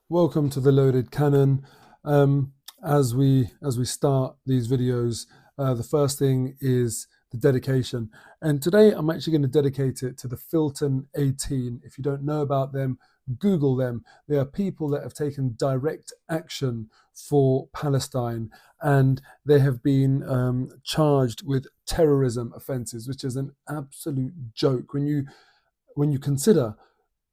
Welcome to the Loaded Cannon. As we start these videos, the first thing is the dedication. And today I'm actually going to dedicate it to the Filton 18. If you don't know about them, Google them. They are people that have taken direct action for Palestine, and they have been charged with terrorism offences, which is an absolute joke when you consider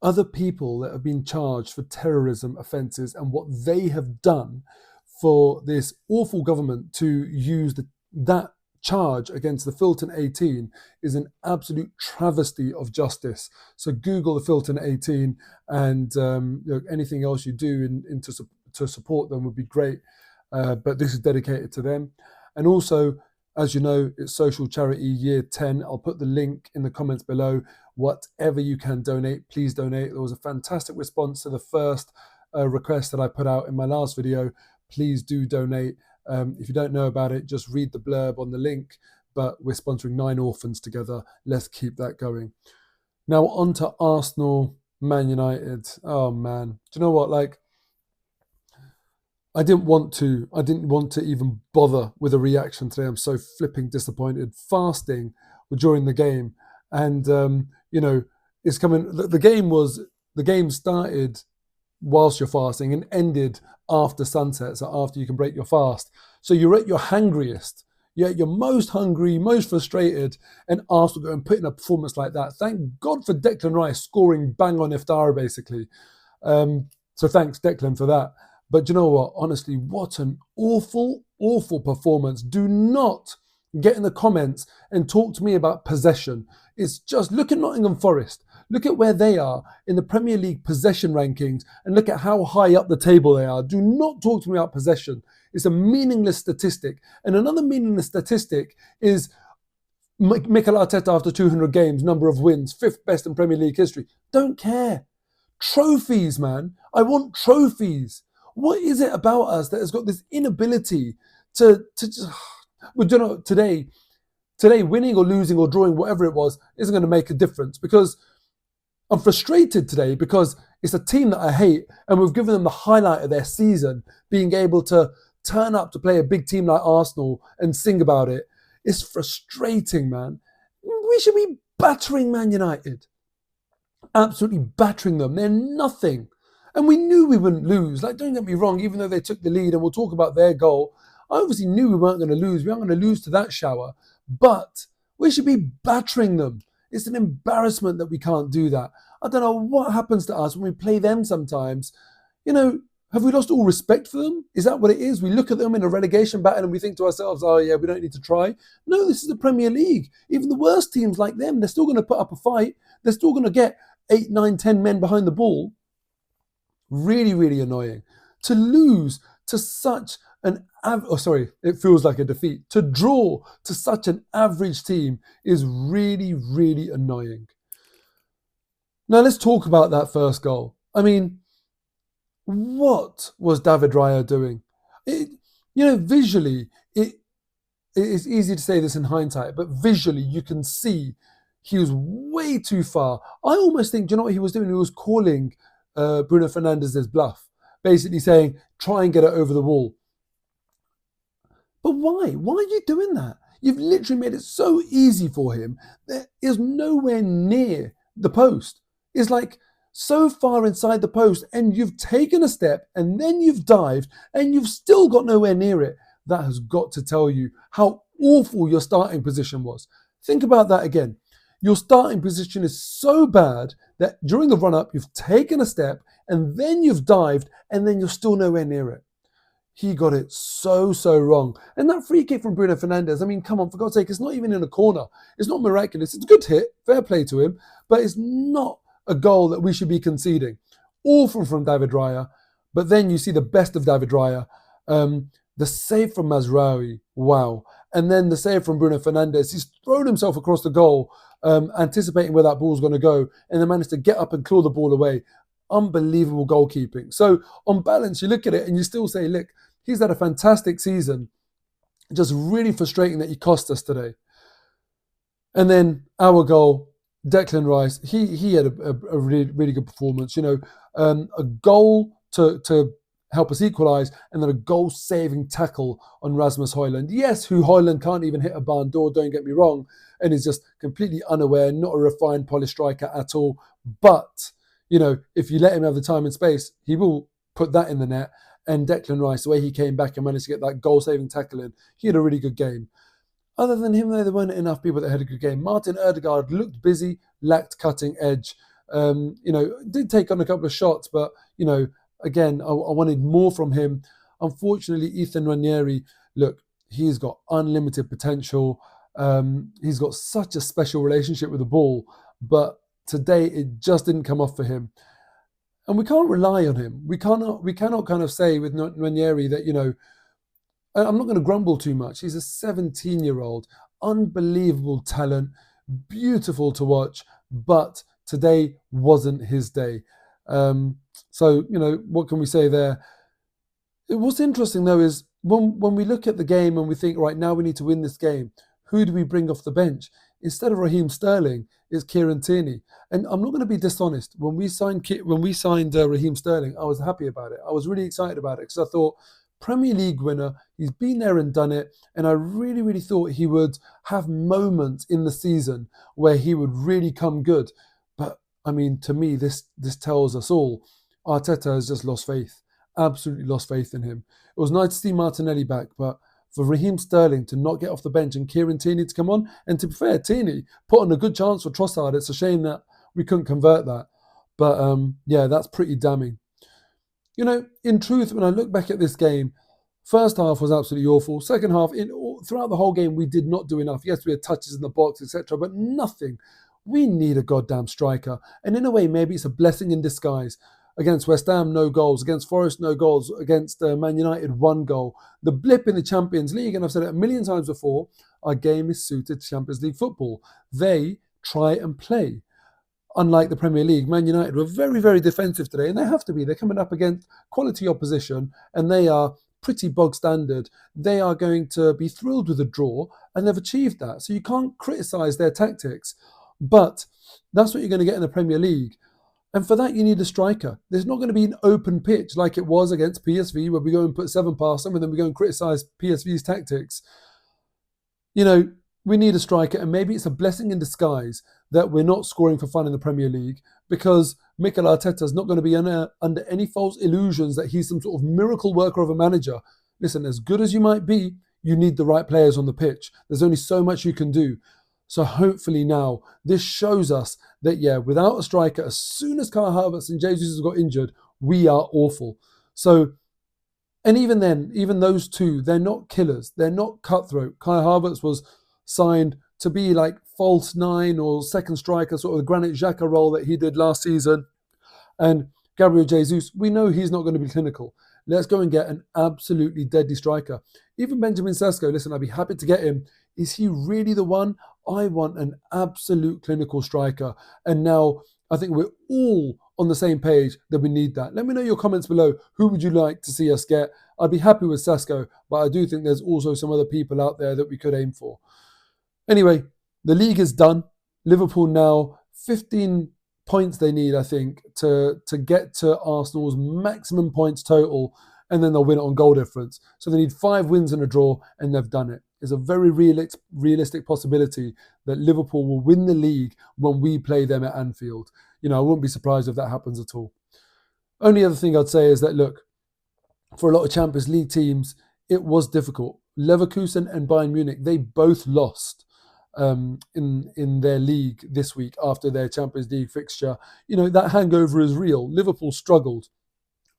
other people that have been charged for terrorism offences and what they have done for this awful government to use that charge against the Filton 18 is an absolute travesty of justice. So Google the Filton 18, and anything else you do to support them would be great. But this is dedicated to them. And also, as you know, it's Social Charity Year 10. I'll put the link in the comments below. Whatever you can donate, please donate. There was a fantastic response to the first request that I put out in my last video. Please do donate. If you don't know about it, just read the blurb on the link. But we're sponsoring 9 orphans together. Let's keep that going. Now on to Arsenal, Man United. Oh man, do you know what? I didn't want to even bother with a reaction today. I'm so flipping disappointed. Fasting during the game, and it's coming. The game started whilst you're fasting and ended after sunset, so after you can break your fast. So you're at your hungriest. You're most hungry, most frustrated, and Arsenal go and put in a performance like that. Thank God for Declan Rice scoring bang on Iftar, basically. So thanks, Declan, for that. But you know what? Honestly, what an awful, awful performance. Do not get in the comments and talk to me about possession. It's just, look at Nottingham Forest. Look at where they are in the Premier League possession rankings and look at how high up the table they are. Do not talk to me about possession. It's a meaningless statistic. And another meaningless statistic is Mikel Arteta after 200 games, number of wins, 5th best in Premier League history. Don't care. Trophies, man. I want trophies. What is it about us that has got this inability to just... Well, you know, today winning or losing or drawing, whatever it was, isn't going to make a difference, because I'm frustrated today because it's a team that I hate, and we've given them the highlight of their season, being able to turn up to play a big team like Arsenal and sing about it. It's frustrating, man. We should be battering Man United. Absolutely battering them. They're nothing. And we knew we wouldn't lose. Like, don't get me wrong, even though they took the lead, and we'll talk about their goal, I obviously knew we weren't going to lose. We weren't going to lose to that shower. But we should be battering them. It's an embarrassment that we can't do that. I don't know what happens to us when we play them sometimes. Have we lost all respect for them? Is that what it is? We look at them in a relegation battle and we think to ourselves, oh yeah, we don't need to try. No, this is the Premier League. Even the worst teams like them, they're still going to put up a fight. They're still going to get 8, 9, 10 men behind the ball. Really, really annoying. To lose to such it feels like a defeat. To draw to such an average team is really, really annoying. Now let's talk about that first goal. I mean, what was David Raya doing? Visually, it's easy to say this in hindsight, but visually you can see he was way too far. I almost think, do you know what he was doing? He was calling Bruno Fernandes's bluff, basically saying, try and get it over the wall. But why? Why are you doing that? You've literally made it so easy for him. There is nowhere near the post. It's like so far inside the post, and you've taken a step and then you've dived and you've still got nowhere near it. That has got to tell you how awful your starting position was. Think about that again. Your starting position is so bad that during the run-up, you've taken a step and then you've dived and then you're still nowhere near it. He got it so wrong. And that free kick from Bruno Fernandes, I mean, come on, for God's sake, it's not even in a corner. It's not miraculous. It's a good hit, fair play to him, but it's not a goal that we should be conceding. Awful from David Raya, but then you see the best of David Raya. The save from Mazraoui, wow. And then the save from Bruno Fernandes. He's thrown himself across the goal, anticipating where that ball's going to go, and then managed to get up and claw the ball away. Unbelievable goalkeeping. So on balance, you look at it and you still say, look, he's had a fantastic season. Just really frustrating that he cost us today. And then our goal, Declan Rice, he had a really, really good performance. A goal to help us equalise, and then a goal-saving tackle on Rasmus Højlund. Yes, who Højlund can't even hit a barn door, don't get me wrong, and is just completely unaware, not a refined, polished striker at all. But, if you let him have the time and space, he will put that in the net. And Declan Rice, the way he came back and managed to get that goal-saving tackle in, he had a really good game. Other than him, though, there weren't enough people that had a good game. Martin Ødegaard looked busy, lacked cutting edge. Did take on a couple of shots, but, again, I wanted more from him. Unfortunately, Ethan Ranieri, look, he's got unlimited potential. He's got such a special relationship with the ball, but today it just didn't come off for him. And we can't rely on him. We cannot kind of say with Ranieri that, I'm not going to grumble too much. He's a 17-year-old, unbelievable talent, beautiful to watch, but today wasn't his day. So, what can we say there? What's interesting, though, is when we look at the game and we think, right, now we need to win this game, who do we bring off the bench? Instead of Raheem Sterling, it's Kieran Tierney. And I'm not going to be dishonest. When we signed Raheem Sterling, I was happy about it. I was really excited about it because I thought, Premier League winner, he's been there and done it, and I really, really thought he would have moments in the season where he would really come good. But, to me, this tells us all, Arteta has just lost faith, absolutely lost faith in him. It was nice to see Martinelli back, but for Raheem Sterling to not get off the bench and Kieran Tierney to come on, and to be fair, Tierney put on a good chance for Trossard. It's a shame that we couldn't convert that. But, that's pretty damning. In truth, when I look back at this game, first half was absolutely awful. Second half, throughout the whole game, we did not do enough. Yes, we had touches in the box, etc., but nothing. We need a goddamn striker. And in a way, maybe it's a blessing in disguise. Against West Ham, no goals. Against Forest, no goals. Against Man United, 1 goal. The blip in the Champions League, and I've said it a million times before, our game is suited to Champions League football. They try and play. Unlike the Premier League, Man United were very, very defensive today, and they have to be. They're coming up against quality opposition, and they are pretty bog standard. They are going to be thrilled with a draw, and they've achieved that. So you can't criticise their tactics. But that's what you're going to get in the Premier League. And for that, you need a striker. There's not going to be an open pitch like it was against PSV, where we go and put 7 past them, and then we go and criticise PSV's tactics. We need a striker, and maybe it's a blessing in disguise that we're not scoring for fun in the Premier League, because Mikel Arteta is not going to be under any false illusions that he's some sort of miracle worker of a manager. Listen, as good as you might be, you need the right players on the pitch. There's only so much you can do. So hopefully now, this shows us that, without a striker, as soon as Kai Havertz and Jesus got injured, we are awful. So, and even then, even those two, they're not killers. They're not cutthroat. Kai Havertz was signed to be like false 9 or second striker, sort of the Granit Xhaka role that he did last season. And Gabriel Jesus, we know he's not going to be clinical. Let's go and get an absolutely deadly striker. Even Benjamin Sesko, listen, I'd be happy to get him. Is he really the one? I want an absolute clinical striker. And now I think we're all on the same page that we need that. Let me know your comments below. Who would you like to see us get? I'd be happy with Sesko, but I do think there's also some other people out there that we could aim for. Anyway, the league is done. Liverpool now 15 points they need, I think, to get to Arsenal's maximum points total, and then they'll win it on goal difference. So they need 5 wins and a draw, and they've done it. It's a very realistic possibility that Liverpool will win the league when we play them at Anfield. I wouldn't be surprised if that happens at all. Only other thing I'd say is that, look, for a lot of Champions League teams, it was difficult. Leverkusen and Bayern Munich, they both lost in their league this week after their Champions League fixture. That hangover is real. Liverpool struggled.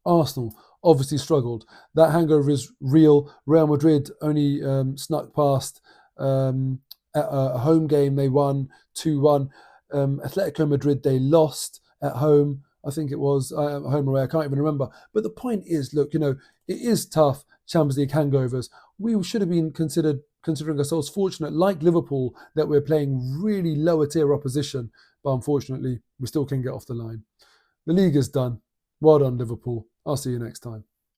Arsenal obviously struggled. That hangover is real. Real Madrid only snuck past at a home game. They won 2-1. Atletico Madrid, they lost at home. I think it was home or away. I can't even remember. But the point is, look, it is tough, Champions League hangovers. We should have been considering ourselves fortunate, like Liverpool, that we're playing really lower tier opposition. But unfortunately, we still can get off the line. The league is done. Well done, Liverpool. I'll see you next time.